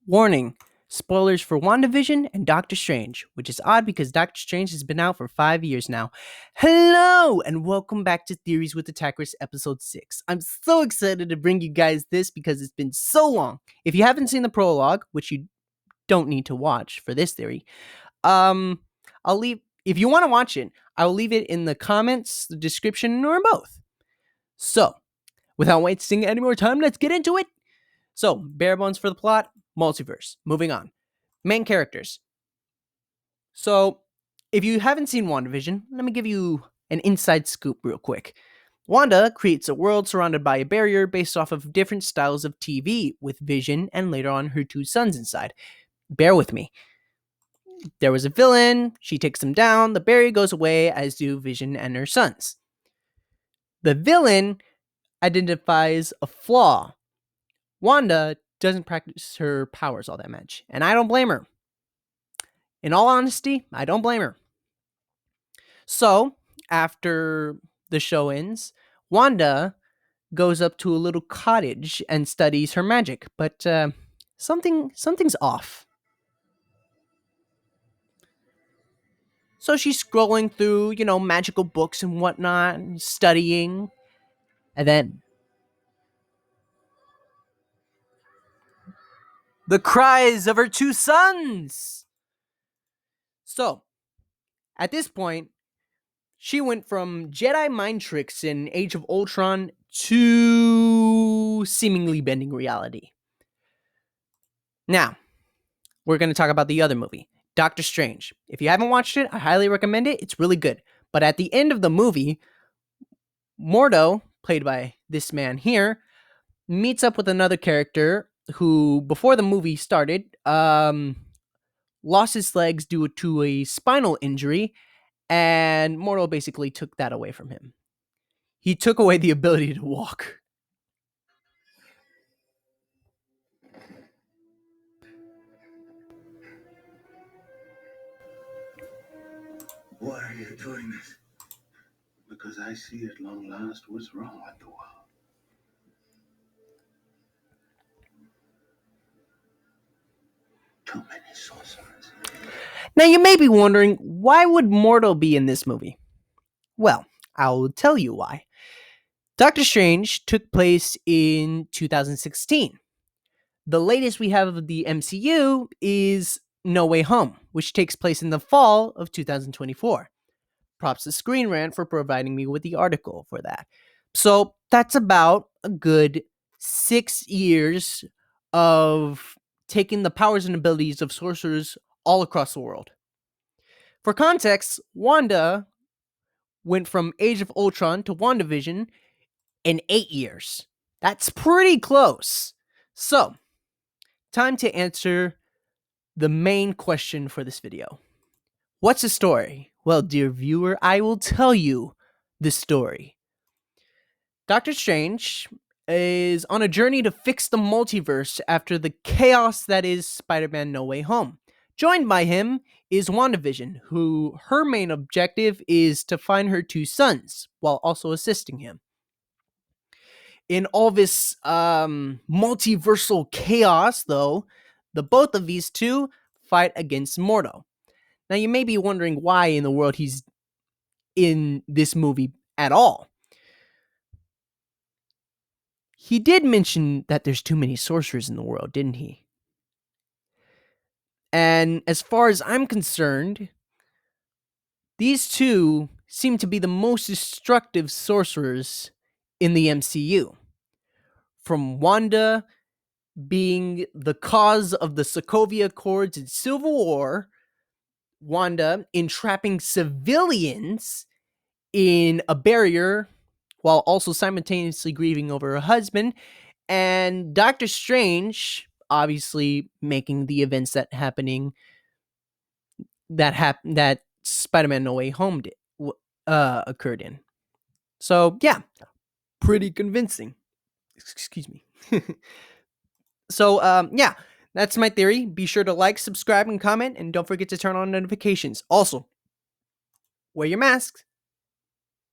Warning, spoilers for WandaVision and Doctor Strange, which is odd because Doctor Strange has been out for 5 years now. Hello, and welcome back to Theories with Attakrus episode 6. I'm so excited to bring you guys this because it's been so long. If you haven't seen the prologue, which you don't need to watch for this theory, I'll leave, if you want to watch it, I'll leave it in the comments, the description, or both. So, without wasting any more time, let's get into it. So, bare bones for the plot, multiverse. Moving on. Main characters. So, if you haven't seen WandaVision, let me give you an inside scoop real quick. Wanda creates a world surrounded by a barrier based off of different styles of TV, with Vision and later on her two sons inside. Bear with me. There was a villain, she takes him down, the barrier goes away, as do Vision and her sons. The villain identifies a flaw. Wanda doesn't practice her powers all that much, and I don't blame her. In all honesty, I don't blame her. So, after the show ends, Wanda goes up to a little cottage and studies her magic, but something's off. So she's scrolling through, magical books and whatnot, studying, and then the cries of her two sons. So, at this point, she went from Jedi mind tricks in Age of Ultron to seemingly bending reality. Now, we're going to talk about the other movie, Doctor Strange. If you haven't watched it, I highly recommend it. It's really good. But at the end of the movie, Mordo, played by this man here, meets up with another character who, before the movie started, lost his legs due to a spinal injury, and Mordo basically took that away from him. He took away the ability to walk. Why are you doing this? Because I see at long last what's wrong with the world. Too many sorcerers. Now, you may be wondering, why would Mordo be in this movie? Well, I'll tell you why. Doctor Strange took place in 2016. The latest we have of the MCU is No Way Home, which takes place in the fall of 2024. Props to Screen Rant for providing me with the article for that. So that's about a good 6 years of taking the powers and abilities of sorcerers all across the world. For context, Wanda went from Age of Ultron to WandaVision in 8 years. That's pretty close. So, time to answer the main question for this video. What's the story? Well, dear viewer, I will tell you the story. Doctor Strange is on a journey to fix the multiverse after the chaos that is Spider-Man No Way Home. Joined by him is WandaVision, who her main objective is to find her two sons while also assisting him. In all this multiversal chaos, though, the both of these two fight against Mordo. Now, you may be wondering why in the world he's in this movie at all. He did mention that there's too many sorcerers in the world, didn't he? And as far as I'm concerned, these two seem to be the most destructive sorcerers in the MCU. From Wanda being the cause of the Sokovia Accords in Civil War, Wanda entrapping civilians in a barrier while also simultaneously grieving over her husband, and Doctor Strange obviously making the events that Spider-Man No Way Home occurred in. So yeah, pretty convincing. Excuse me. So yeah, that's my theory. Be sure to like, subscribe, and comment, and don't forget to turn on notifications. Also, wear your masks.